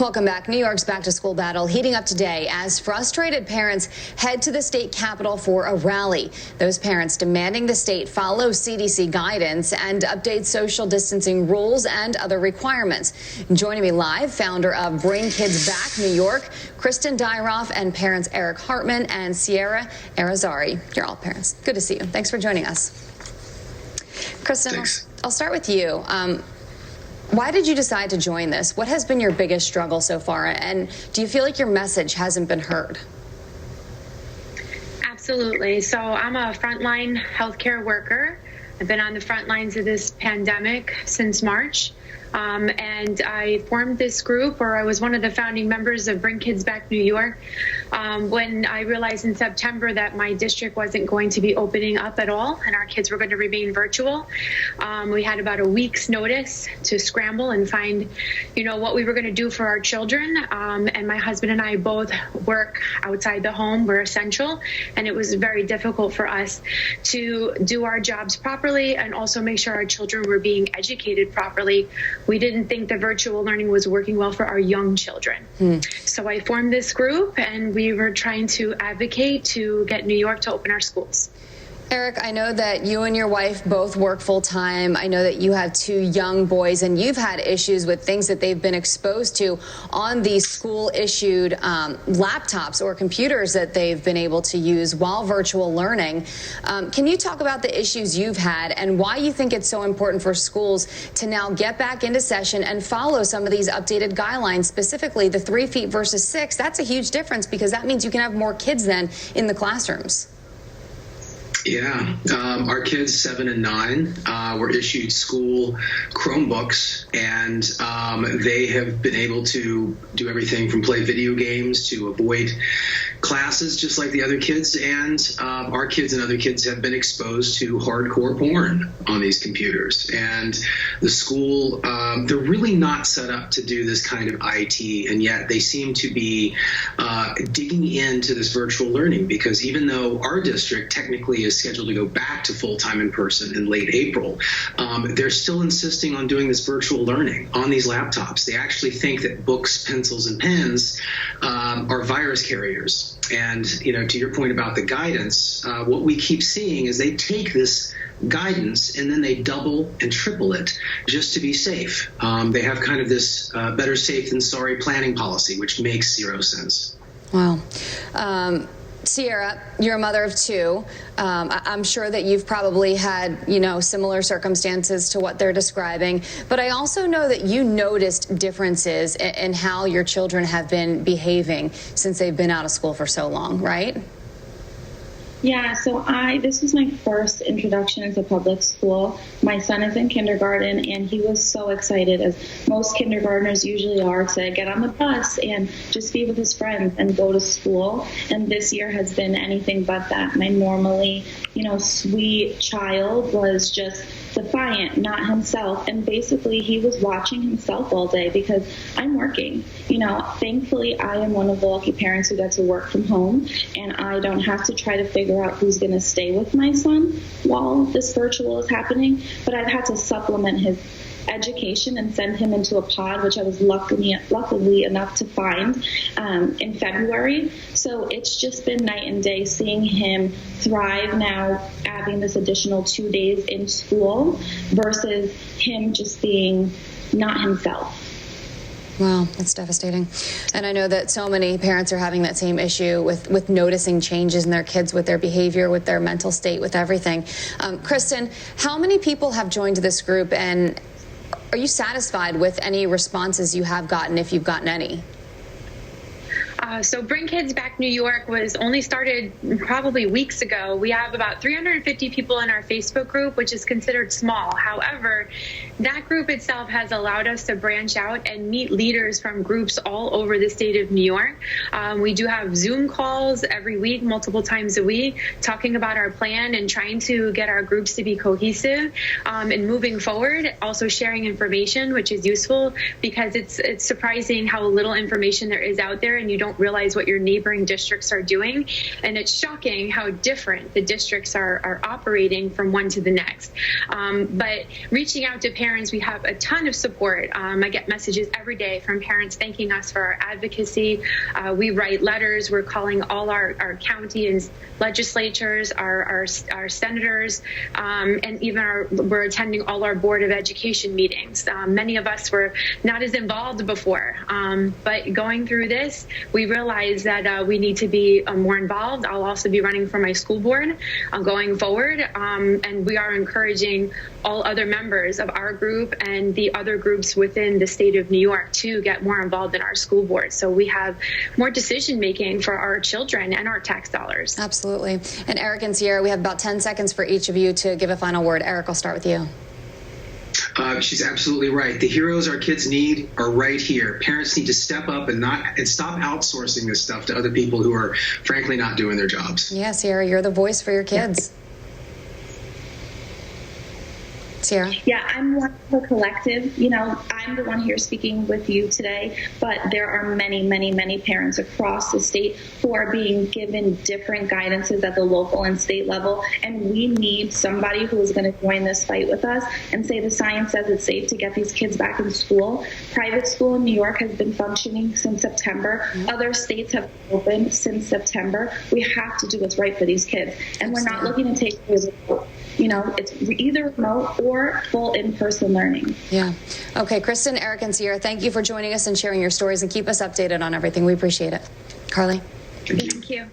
Welcome back. New York's back-to-school battle heating up today as frustrated parents head to the state capitol for a rally. Those parents demanding the state follow CDC guidance and update social distancing rules and other requirements. Joining me live, founder of Bring Kids Back New York, Kristen Dyroff, and parents Erich Hartmann and Ciara. You're all parents. Good to see you. Thanks for joining us. Kristen, I'll start with you. Why did you decide to join this? What has been your biggest struggle so far? And do you feel like your message hasn't been heard? Absolutely. So I'm a frontline healthcare worker. I've been on the front lines of this pandemic since March. And I formed this group, or I was one of the founding members of Bring Kids Back New York, when I realized in September that my district wasn't going to be opening up at all and our kids were going to remain virtual. We had about a week's notice to scramble and find, what we were going to do for our children. And my husband and I both work outside the home. We're essential. And it was very difficult for us to do our jobs properly and also make sure our children were being educated properly. We didn't think the virtual learning was working well for our young children. So I formed this group, and we were trying to advocate to get New York to open our schools. Erich, I know that you and your wife both work full-time. I know that you have 2 young boys, and you've had issues with things that they've been exposed to on these school-issued laptops or computers that they've been able to use while virtual learning. Can you talk about the issues you've had and why you think it's so important for schools to now get back into session and follow some of these updated guidelines, specifically the 3 feet versus 6? That's a huge difference because that means you can have more kids then in the classrooms. Yeah, our kids 7 and 9 were issued school Chromebooks, and they have been able to do everything from play video games to avoid classes just like the other kids. And our kids and other kids have been exposed to hardcore porn on these computers. And the school, they're really not set up to do this kind of IT, and yet they seem to be digging into this virtual learning, because even though our district technically is scheduled to go back to full-time in person in late April, they're still insisting on doing this virtual learning on these laptops. They actually think that books, pencils, and pens are virus carriers. And, to your point about the guidance, what we keep seeing is they take this guidance and then they double and triple it just to be safe. They have kind of this better safe than sorry planning policy, which makes 0 sense. Wow. Ciara, you're a mother of 2. I'm sure that you've probably had, similar circumstances to what they're describing. But I also know that you noticed differences in how your children have been behaving since they've been out of school for so long, right? Yeah, so this was my first introduction into public school. My son is in kindergarten, and he was so excited, as most kindergartners usually are, to get on the bus and just be with his friends and go to school. And this year has been anything but that. My normally, sweet child was just defiant, not himself. And basically, he was watching himself all day because I'm working. Thankfully, I am one of the lucky parents who get to work from home, and I don't have to try to figure out who's going to stay with my son while this virtual is happening. But I've had to supplement his education and send him into a pod, which I was luckily enough to find in February. So it's just been night and day seeing him thrive now, having this additional 2 days in school versus him just being not himself. Wow, that's devastating. And I know that so many parents are having that same issue with noticing changes in their kids, with their behavior, with their mental state, with everything. Kristen, how many people have joined this group, and are you satisfied with any responses you have gotten, if you've gotten any? So Bring Kids Back New York was only started probably weeks ago. We have about 350 people in our Facebook group, which is considered small. However, that group itself has allowed us to branch out and meet leaders from groups all over the state of New York. We do have Zoom calls every week, multiple times a week, talking about our plan and trying to get our groups to be cohesive and moving forward. Also sharing information, which is useful because it's surprising how little information there is out there, and you don't realize what your neighboring districts are doing. And it's shocking how different the districts are operating from one to the next. But reaching out to parents, we have a ton of support. I get messages every day from parents thanking us for our advocacy. We write letters. We're calling all our county and legislatures, our senators, and even we're attending all our Board of Education meetings. Many of us were not as involved before, but going through this, we realized that we need to be more involved. I'll also be running for my school board going forward, and we are encouraging all other members of our group and the other groups within the state of New York to get more involved in our school board, so we have more decision making for our children and our tax dollars. Absolutely. And Erich and Ciara, we have about 10 seconds for each of you to give a final word. Erich, I'll start with you. She's absolutely right. The heroes our kids need are right here. Parents need to step up and stop outsourcing this stuff to other people who are frankly not doing their jobs. Yeah, Ciara, you're the voice for your kids. Ciara? Yeah, I'm one of the collective. I'm the one here speaking with you today, but there are many, many, many parents across the state who are being given different guidances at the local and state level, and we need somebody who is going to join this fight with us and say the science says it's safe to get these kids back in school. Private school in New York has been functioning since September. Other states have opened since September. We have to do what's right for these kids, and we're not looking to take it's either remote or full in-person learning. Yeah. Okay, Kristen, Erich, and Ciara, thank you for joining us and sharing your stories, and keep us updated on everything. We appreciate it. Carly? Thank you.